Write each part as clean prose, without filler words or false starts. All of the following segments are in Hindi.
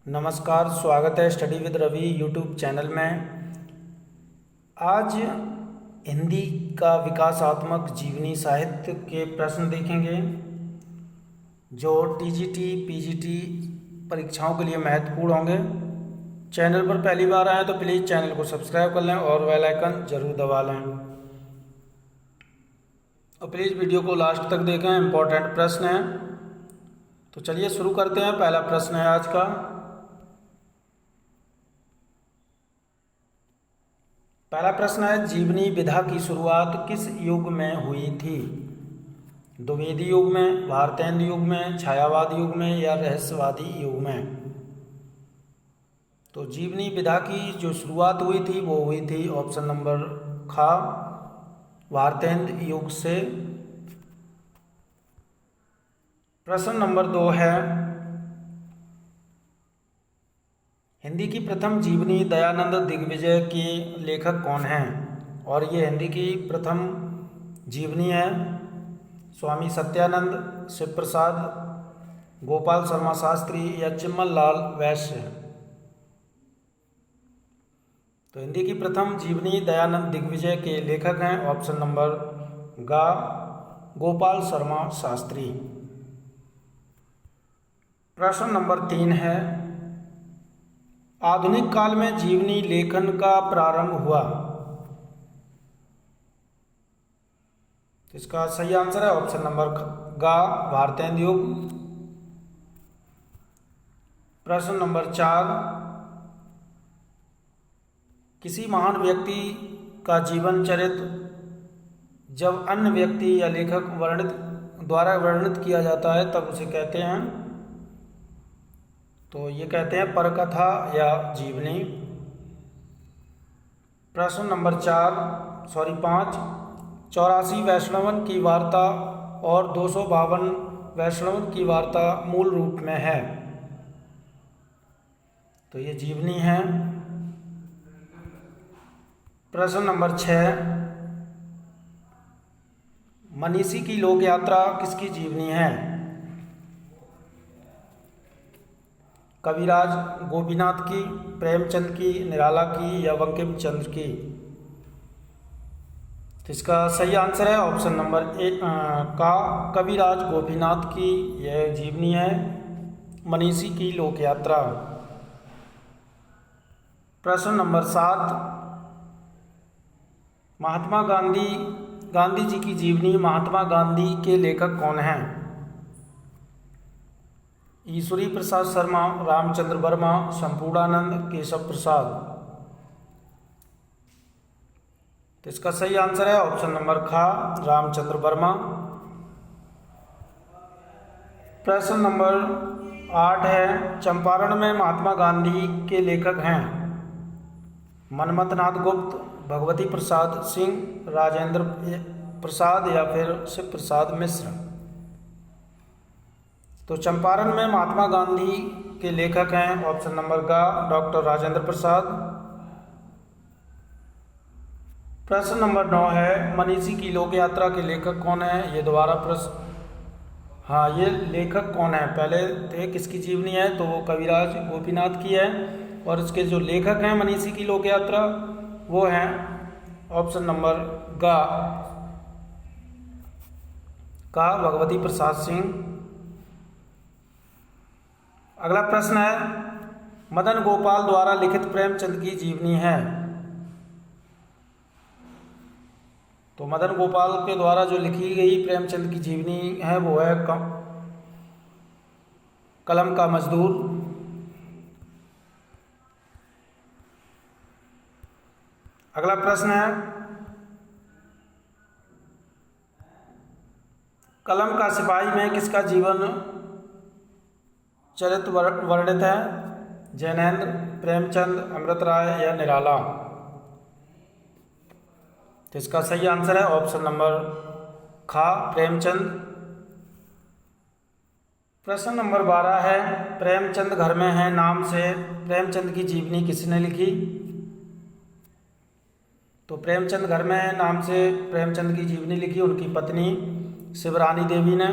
नमस्कार, स्वागत है study with Ravi YouTube channel में। आज हिंदी का विकासात्मक जीवनी साहित्य के प्रश्न देखेंगे जो टीजीटी पीजीटी परीक्षाओं के लिए महत्वपूर्ण होंगे। चैनल पर पहली बार आए तो प्लीज़ चैनल को सब्सक्राइब कर लें और बेल आइकन जरूर दबा लें और प्लीज़ वीडियो को लास्ट तक देखें, इम्पोर्टेंट प्रश्न है। तो चलिए शुरू करते हैं। पहला प्रश्न है आज का। पहला प्रश्न है, जीवनी विधा की शुरुआत किस युग में हुई थी? द्विवेदी युग में, भारतेंदु युग में, छायावाद युग में या रहस्यवादी युग में? तो जीवनी विधा की जो शुरुआत हुई थी वो हुई थी ऑप्शन नंबर खा, भारतेंदु युग से। प्रश्न नंबर 2 है, हिंदी की प्रथम जीवनी दयानंद दिग्विजय के लेखक कौन हैं? और ये हिंदी की प्रथम जीवनी है। स्वामी सत्यानंद, शिव प्रसाद, गोपाल शर्मा शास्त्री या चिम्मल लाल वैश्य? तो हिंदी की प्रथम जीवनी दयानंद दिग्विजय के लेखक हैं ऑप्शन नंबर गा, गोपाल शर्मा शास्त्री। प्रश्न नंबर 3 है, आधुनिक काल में जीवनी लेखन का प्रारंभ हुआ? इसका सही आंसर है ऑप्शन नंबर गा, भारतेंदु युग। प्रश्न नंबर 4, किसी महान व्यक्ति का जीवन चरित्र जब अन्य व्यक्ति या लेखक द्वारा वर्णित किया जाता है तब उसे कहते हैं? तो ये कहते हैं परकथा या जीवनी। प्रश्न नंबर 5, 84 वैष्णवन की वार्ता और 252 वैष्णवन की वार्ता मूल रूप में है? तो ये जीवनी है। प्रश्न नंबर 6, मनीषी की लोक यात्रा किसकी जीवनी है? कविराज गोपीनाथ की, प्रेमचंद की, निराला की या बंकिम चंद्र की? तो इसका सही आंसर है ऑप्शन नंबर का, कविराज गोपीनाथ की यह जीवनी है, मनीषी की लोक यात्रा। प्रश्न नंबर 7, महात्मा गांधी जी की जीवनी महात्मा गांधी के लेखक कौन हैं? ईश्वरी प्रसाद शर्मा, रामचंद्र वर्मा, संपूर्णानंद, केशव प्रसाद? तो इसका सही आंसर है ऑप्शन नंबर खा, रामचंद्र वर्मा। प्रश्न नंबर 8 है, चंपारण में महात्मा गांधी के लेखक हैं मनमथ नाथ गुप्त, भगवती प्रसाद सिंह, राजेंद्र प्रसाद या फिर शिव प्रसाद मिश्र? तो चंपारण में महात्मा गांधी के लेखक हैं ऑप्शन नंबर का, डॉक्टर राजेंद्र प्रसाद। प्रश्न नंबर 9 है, मनीषी की लोक यात्रा के लेखक कौन है? ये दोबारा प्रश्न, हाँ ये लेखक कौन है? पहले थे किसकी जीवनी है तो वो कविराज गोपीनाथ की है और इसके जो लेखक हैं मनीषी की लोक यात्रा वो हैं ऑप्शन नंबर गा का, भगवती प्रसाद सिंह। अगला प्रश्न है, मदन गोपाल द्वारा लिखित प्रेमचंद की जीवनी है? तो मदन गोपाल के द्वारा जो लिखी गई प्रेमचंद की जीवनी है वो है कलम का मजदूर। अगला प्रश्न है, कलम का सिपाही में किसका जीवन चरित्र वर्णित है? जैनेन्द्र, प्रेमचंद, अमृत राय या निराला? तो इसका सही आंसर है ऑप्शन नंबर खा, प्रेमचंद। प्रश्न नंबर 12 है, प्रेमचंद घर में है नाम से प्रेमचंद की जीवनी किसने लिखी? तो प्रेमचंद घर में है नाम से प्रेमचंद की जीवनी लिखी उनकी पत्नी शिवरानी देवी ने।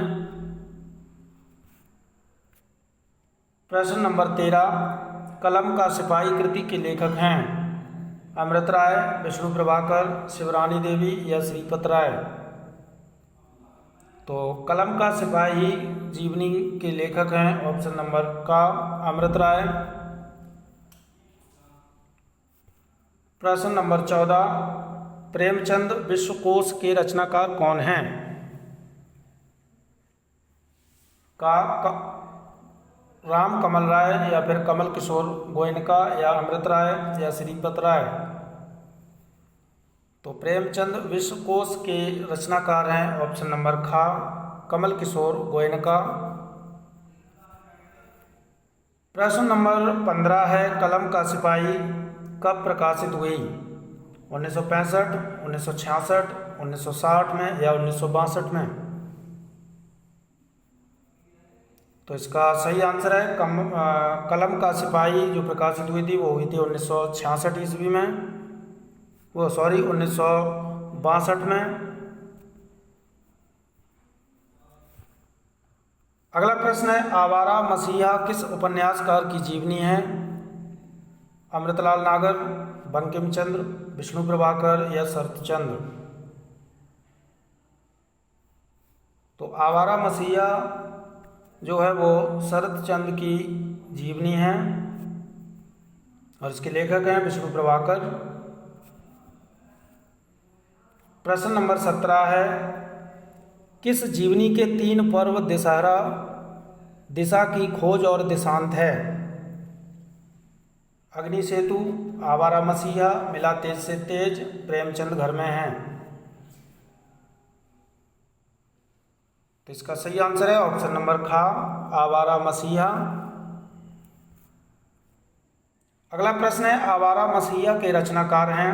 प्रश्न नंबर 13, कलम का सिपाही कृति के लेखक हैं अमृत राय, विष्णु प्रभाकर, शिवरानी देवी या श्रीपत राय। तो कलम का सिपाही जीवनी के लेखक हैं ऑप्शन नंबर का अमृत राय। प्रश्न नंबर 14, प्रेमचंद विश्वकोश के रचनाकार कौन हैं? राम कमल राय या फिर कमल किशोर गोयनका या अमृत राय या श्रीपत राय। तो प्रेमचंद विश्वकोश के रचनाकार हैं ऑप्शन नंबर खा कमल किशोर गोयनका। प्रश्न नंबर 15 है, कलम का सिपाही कब प्रकाशित हुई? 1965, 1966, 1960 में या 1962 में? तो इसका सही आंसर है कलम का सिपाही जो प्रकाशित हुई थी वो हुई थी 1966 ईस्वी में, 1962 में। अगला प्रश्न है, आवारा मसीहा किस उपन्यासकार की जीवनी है? अमृतलाल नागर, बंकिम चंद्र, विष्णु प्रभाकर या शरतचंद्र। तो आवारा मसीहा जो है वो शरतचंद्र की जीवनी है और इसके लेखक हैं विष्णु प्रभाकर। प्रश्न नंबर 17 है, किस जीवनी के 3 पर्व दशहरा, दिशा की खोज और देशांत है? अग्नि सेतु, आवारा मसीहा, मिला तेज से तेज, प्रेमचंद घर में हैं। तो इसका सही आंसर है ऑप्शन नंबर खा आवारा मसीहा। अगला प्रश्न है, आवारा मसीहा के रचनाकार हैं?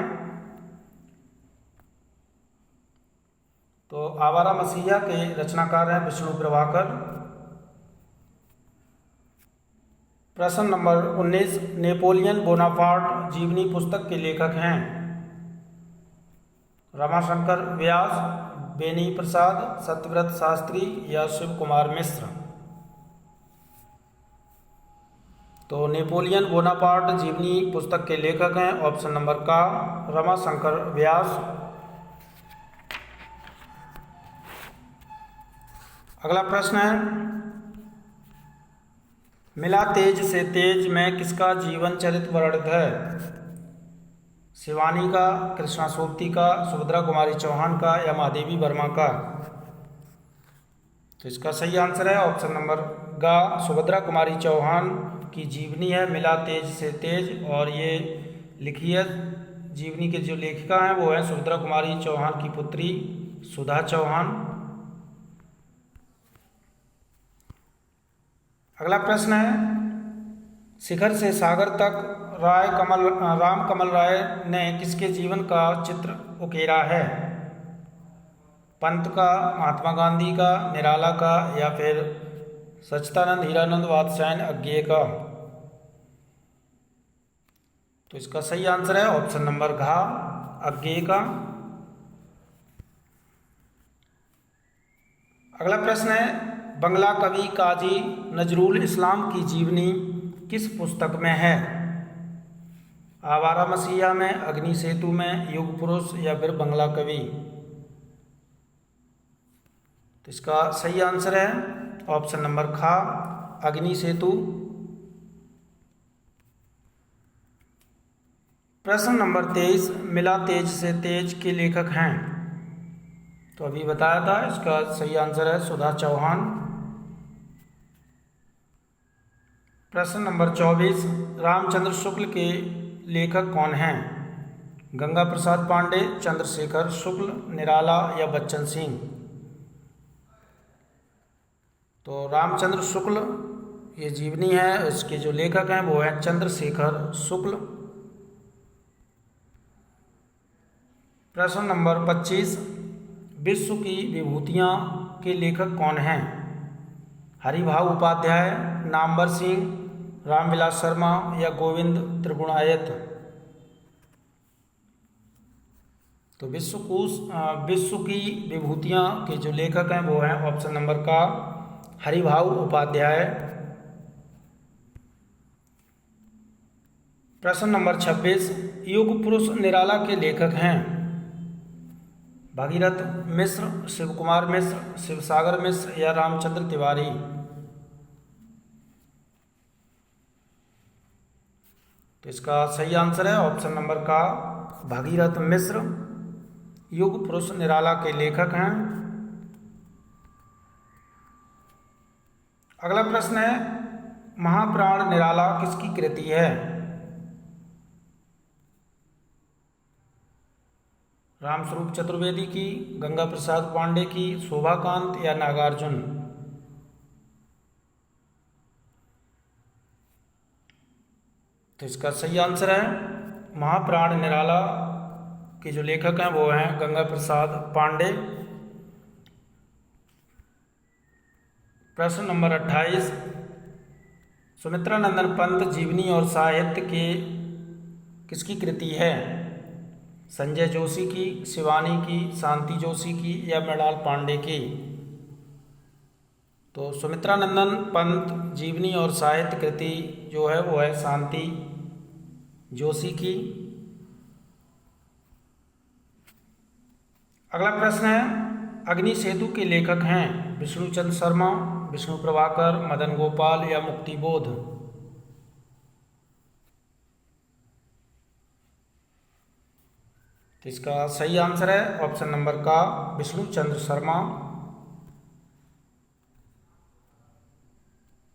तो आवारा मसीहा के रचनाकार हैं विष्णु प्रभाकर। प्रश्न नंबर 19, नेपोलियन बोनापार्ट जीवनी पुस्तक के लेखक हैं? रमाशंकर व्यास, बेनी प्रसाद, सत्यव्रत शास्त्री या शिव कुमार मिश्र। तो नेपोलियन बोनापार्ट जीवनी पुस्तक के लेखक हैं ऑप्शन नंबर का रमाशंकर व्यास। अगला प्रश्न है, मिला तेज से तेज में किसका जीवन चरित्र वर्णित है? शिवानी का, कृष्णा सोबती का, सुभद्रा कुमारी चौहान का या महादेवी वर्मा का? तो इसका सही आंसर है ऑप्शन नंबर गा सुभद्रा कुमारी चौहान की जीवनी है मिला तेज से तेज, और ये लिखी है जीवनी के जो लेखिका हैं वो है सुभद्रा कुमारी चौहान की पुत्री सुधा चौहान। अगला प्रश्न है, शिखर से सागर तक राम कमल राय ने किसके जीवन का चित्र उकेरा है? पंत का, महात्मा गांधी का, निराला का या फिर सच्चिदानंद हीरानंद वात्स्यायन अज्ञेय का? तो इसका सही आंसर है ऑप्शन नंबर घ अज्ञेय का। अगला प्रश्न है, बंगला कवि काजी नजरुल इस्लाम की जीवनी किस पुस्तक में है? आवारा मसीहा में, अग्नि सेतु में, युग पुरुष या फिर बंगला कवि? तो इसका सही आंसर है ऑप्शन नंबर खा अग्नि सेतु। प्रश्न नंबर 23, मिला तेज से तेज के लेखक हैं? तो अभी बताया था, इसका सही आंसर है सुधा चौहान। प्रश्न नंबर 24, रामचंद्र शुक्ल के लेखक कौन हैं? गंगा प्रसाद पांडे, चंद्रशेखर शुक्ल, निराला या बच्चन सिंह? तो रामचंद्र शुक्ल ये जीवनी है, इसके जो लेखक हैं वो हैं चंद्रशेखर शुक्ल। प्रश्न नंबर 25, विश्व की विभूतियाँ के लेखक कौन हैं? हरिभाऊ उपाध्याय, नामवर सिंह, रामविलास शर्मा या गोविंद त्रिगुणायत? तो विश्व की विभूतियाँ के जो लेखक हैं वो हैं ऑप्शन नंबर का हरिभाऊ उपाध्याय। प्रश्न नंबर 26, युग पुरुष निराला के लेखक हैं? भागीरथ मिश्र, शिव कुमार मिश्र, शिवसागर मिश्र या रामचंद्र तिवारी? तो इसका सही आंसर है ऑप्शन नंबर का भागीरथ मिश्र युग पुरुष निराला के लेखक हैं। अगला प्रश्न है, महाप्राण निराला किसकी कृति है? रामस्वरूप चतुर्वेदी की, गंगा प्रसाद पांडे की, शोभाकांत या नागार्जुन? तो इसका सही आंसर है महाप्राण निराला के जो लेखक हैं वो हैं गंगा प्रसाद पांडे। प्रश्न नंबर 28, सुमित्रा नंदन पंत जीवनी और साहित्य के किसकी कृति है? संजय जोशी की, शिवानी की, शांति जोशी की या मृणाल पांडे की? तो सुमित्रा नंदन पंत जीवनी और साहित्य कृति जो है वो है शांति जोशी की। अगला प्रश्न है, अग्नि सेतु के लेखक हैं विष्णुचंद्र शर्मा, विष्णु प्रभाकर, मदन गोपाल या मुक्तिबोध? तो इसका सही आंसर है ऑप्शन नंबर का विष्णुचंद्र शर्मा।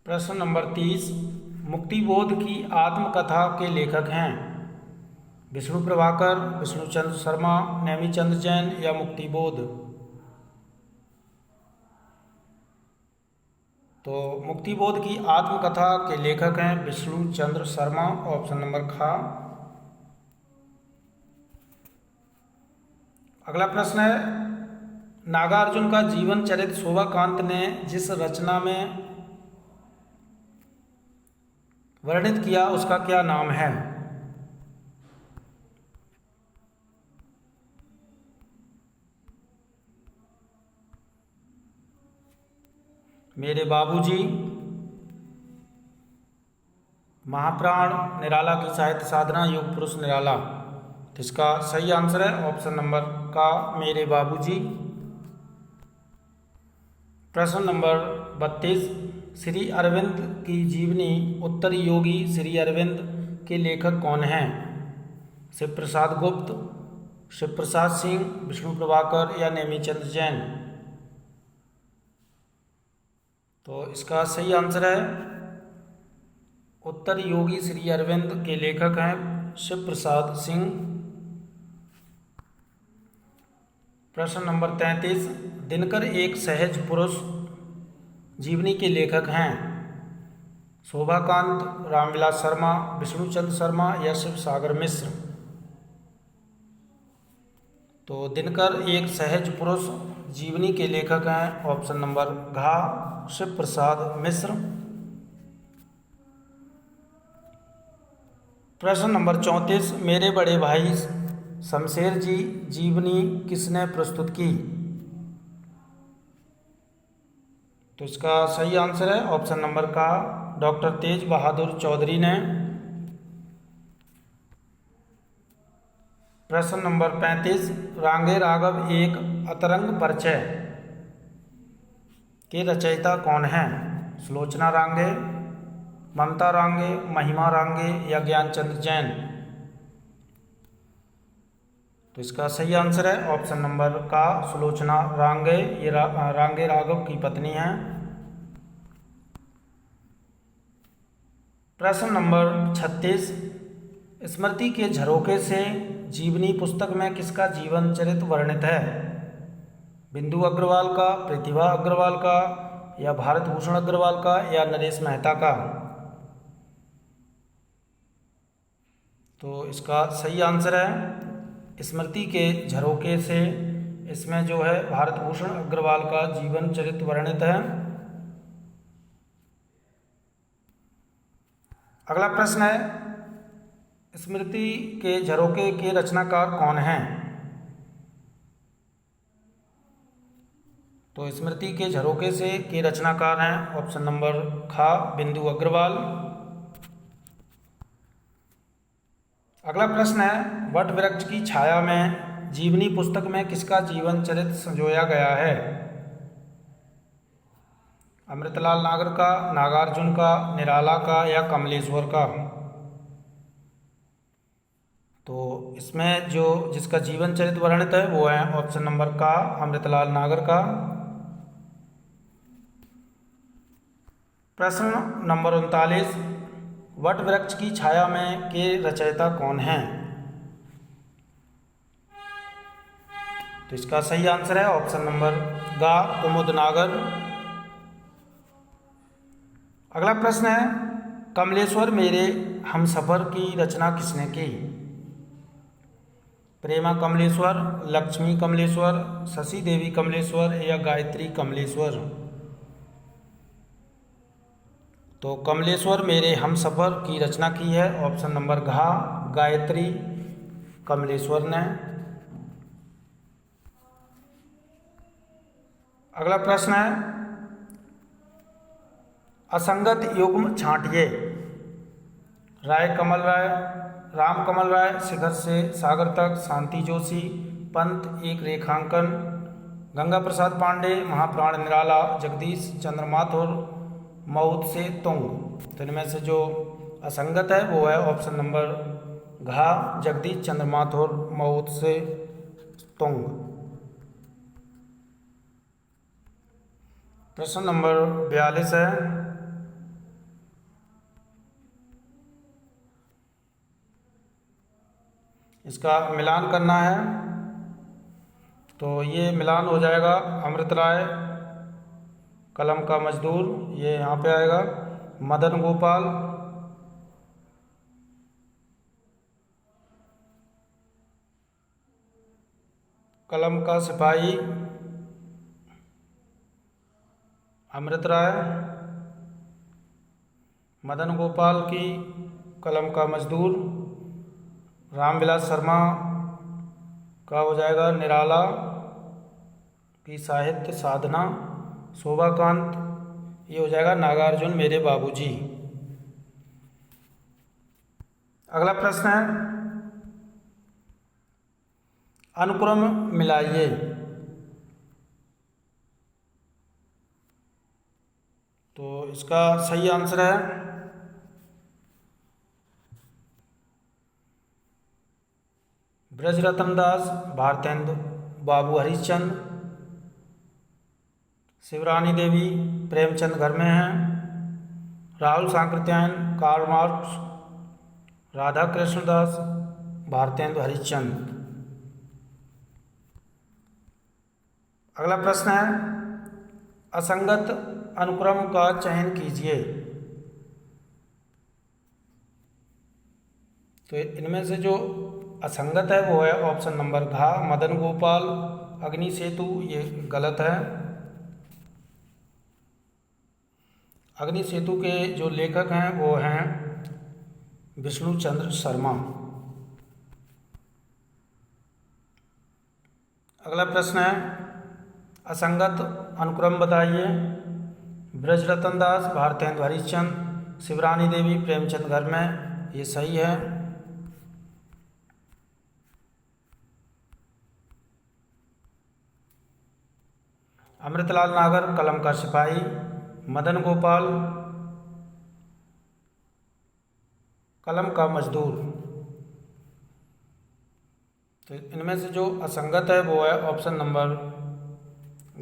प्रश्न नंबर 30, मुक्तिबोध की आत्मकथा के लेखक हैं विष्णु प्रभाकर, विष्णुचंद्र शर्मा, नेमीचंद जैन या मुक्तिबोध? तो मुक्तिबोध की आत्मकथा के लेखक हैं विष्णुचंद्र शर्मा, ऑप्शन नंबर खा। अगला प्रश्न है, नागार्जुन का जीवन चरित्र शोभाकांत ने जिस रचना में वर्णित किया उसका क्या नाम है? मेरे बाबूजी, महाप्राण निराला की साहित्य साधना, युग पुरुष निराला? तो इसका सही आंसर है ऑप्शन नंबर का मेरे बाबूजी। प्रश्न नंबर 32, श्री अरविंद की जीवनी उत्तर योगी श्री अरविंद के लेखक कौन हैं? शिव प्रसाद गुप्त, शिव प्रसाद सिंह, विष्णु प्रभाकर या नेमीचंद जैन? तो इसका सही आंसर है उत्तर योगी श्री अरविंद के लेखक हैं शिव प्रसाद सिंह। प्रश्न नंबर 33, दिनकर एक सहज पुरुष जीवनी के लेखक हैं शोभाकांत, रामविलास शर्मा, विष्णुचंद्र शर्मा या शिवसागर मिश्र? तो दिनकर एक सहज पुरुष जीवनी के लेखक हैं ऑप्शन नंबर घा शिव प्रसाद मिश्र। प्रश्न नंबर 34, मेरे बड़े भाई शमशेर जी जीवनी किसने प्रस्तुत की? तो इसका सही आंसर है ऑप्शन नंबर का डॉक्टर तेज बहादुर चौधरी ने। प्रश्न नंबर 35, रांगे राघव एक अतरंग परिचय के रचयिता कौन हैं? सुलोचना रांगे, ममता रांगे, महिमा रांगे या ज्ञानचंद जैन? तो इसका सही आंसर है ऑप्शन नंबर का सुलोचना रांगे। ये रांगे राघव की पत्नी हैं। प्रश्न नंबर 36, स्मृति के झरोखे से जीवनी पुस्तक में किसका जीवन चरित्र वर्णित है? बिंदु अग्रवाल का, प्रतिभा अग्रवाल का या भारत भूषण अग्रवाल का या नरेश मेहता का? तो इसका सही आंसर है स्मृति के झरोखे से, इसमें जो है भारत भूषण अग्रवाल का जीवन चरित्र वर्णित है। अगला प्रश्न है, स्मृति के झरोखे के रचनाकार कौन हैं? तो स्मृति के झरोखे से के रचनाकार हैं ऑप्शन नंबर खा बिंदु अग्रवाल। अगला प्रश्न है, वट वृक्ष की छाया में जीवनी पुस्तक में किसका जीवन चरित्र संजोया गया है? अमृतलाल नागर का, नागार्जुन का, निराला का या कमलेश्वर का? तो इसमें जो जिसका जीवन चरित्र वर्णित है वो है ऑप्शन नंबर का, अमृतलाल नागर का। प्रश्न नंबर 39, वट वृक्ष की छाया में के रचयिता कौन हैं? तो इसका सही आंसर है ऑप्शन नंबर गा, कुमुद नागर। अगला प्रश्न है, कमलेश्वर मेरे हमसफर की रचना किसने की? प्रेमा कमलेश्वर, लक्ष्मी कमलेश्वर, शशि देवी कमलेश्वर या गायत्री कमलेश्वर? तो कमलेश्वर मेरे हमसफर की रचना की है ऑप्शन नंबर घ, गायत्री कमलेश्वर ने। अगला प्रश्न है, असंगत युग्म छांटिए। राय कमल राय, राम कमल राय, शिखर से सागर तक, शांति जोशी, पंत एक रेखांकन, गंगा प्रसाद पांडे, महाप्राण निराला, जगदीश चंद्र माथुर, मऊत से तुंग। तो इनमें से जो असंगत है वो है ऑप्शन नंबर घा, जगदीश चंद्र माथुर, मऊत से तुंग। प्रश्न नंबर 42 है, इसका मिलान करना है। तो ये मिलान हो जाएगा, अमृत राय कलम का मजदूर, ये यहाँ पे आएगा, मदन गोपाल, कलम का सिपाही, अमृत राय, मदन गोपाल की कलम का मजदूर, रामविलास शर्मा का हो जाएगा निराला की साहित्य साधना, शोभाकांत ये हो जाएगा नागार्जुन मेरे बाबूजी। अगला प्रश्न है, अनुक्रम मिलाइए। तो इसका सही आंसर है ब्रजरतन दास, भारतेंदु बाबू हरिश्चंद्र, शिवरानी देवी प्रेमचंद घर में हैं, राहुल सांकृत्यायन, कार्ल मार्क्स, राधा कृष्ण दास, भारतेंदु हरिश्चंद्र। अगला प्रश्न है, असंगत अनुक्रम का चयन कीजिए। तो इनमें से जो असंगत है वो है ऑप्शन नंबर घ, मदन गोपाल, अग्नि सेतु, ये गलत है। अग्नि सेतु के जो लेखक हैं वो हैं विष्णु चंद्र शर्मा। अगला प्रश्न है, असंगत अनुक्रम बताइए। ब्रजरतन दास, भारतेंदु हरिश्चंद्र, शिवरानी देवी प्रेमचंद घर में, ये सही है। अमृतलाल नागर कलम का सिपाही, मदन गोपाल कलम का मजदूर। तो इनमें से जो असंगत है वो है ऑप्शन नंबर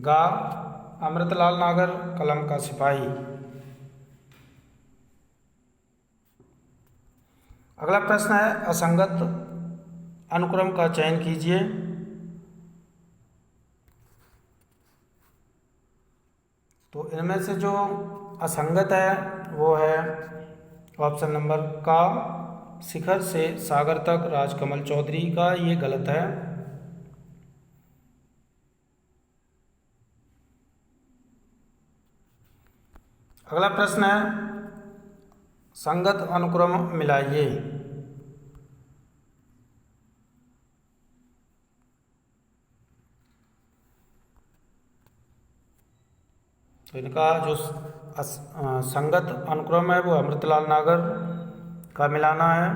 गा, अमृतलाल नागर कलम का सिपाही। अगला प्रश्न है, असंगत अनुक्रम का चयन कीजिए। तो इनमें से जो असंगत है वो है ऑप्शन नंबर का, शिखर से सागर तक, राजकमल चौधरी का, ये गलत है। अगला प्रश्न है, संगत अनुक्रम मिलाइए। तो इनका जो संगत अनुक्रम है वो अमृतलाल नागर का मिलाना है।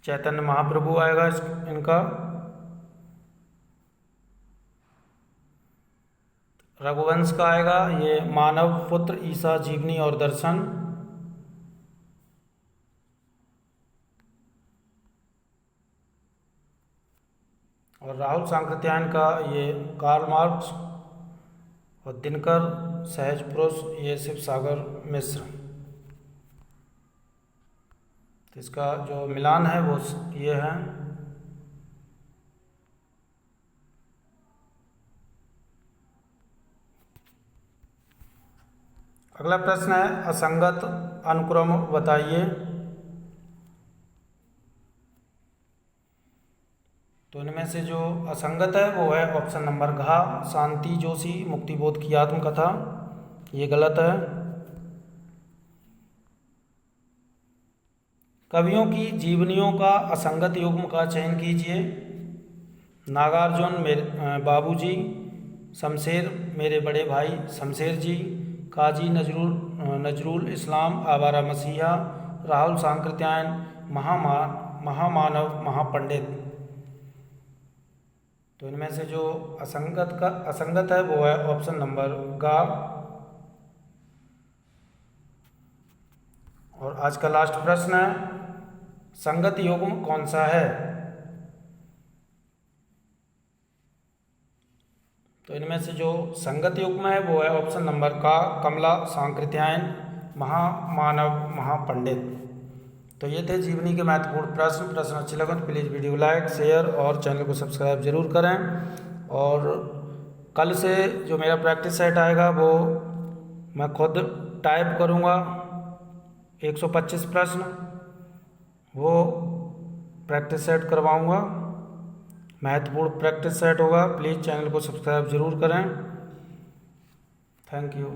चैतन्य महाप्रभु आएगा इनका। रघुवंश का आएगा ये मानव पुत्र ईसा जीवनी और दर्शन। और राहुल सांकृत्यायन का ये कार्ल मार्क्स। और दिनकर सहज पुरुष ये शिव सागर मिश्र। तो इसका जो मिलान है वो ये है। अगला प्रश्न है असंगत अनुक्रम बताइए। तो इनमें से जो असंगत है वो है ऑप्शन नंबर घ, शांति जोशी मुक्तिबोध की आत्मकथा, ये गलत है। कवियों की जीवनियों का असंगत युग्म का चयन कीजिए। नागार्जुन मेरे बाबूजी, शमशेर मेरे बड़े भाई शमशेर जी, काजी नजरुल इस्लाम आवारा मसीहा, राहुल सांकृत्यायन महामानव महापंडित। तो इनमें से जो असंगत है वो है ऑप्शन नंबर ग। और आज का लास्ट प्रश्न है संगत युग्म कौन सा है। तो इनमें से जो संगत युग्म है वो है ऑप्शन नंबर का कमला सांकृत्यायन महामानव महापंडित। तो ये थे जीवनी के महत्वपूर्ण प्रश्न अच्छे लगे तो प्लीज़ वीडियो लाइक शेयर और चैनल को सब्सक्राइब जरूर करें। और कल से जो मेरा प्रैक्टिस सेट आएगा वो मैं खुद टाइप करूँगा 125 प्रश्न, वो प्रैक्टिस सेट करवाऊँगा। महत्वपूर्ण प्रैक्टिस सेट होगा। प्लीज़ चैनल को सब्सक्राइब जरूर करें। Thank you.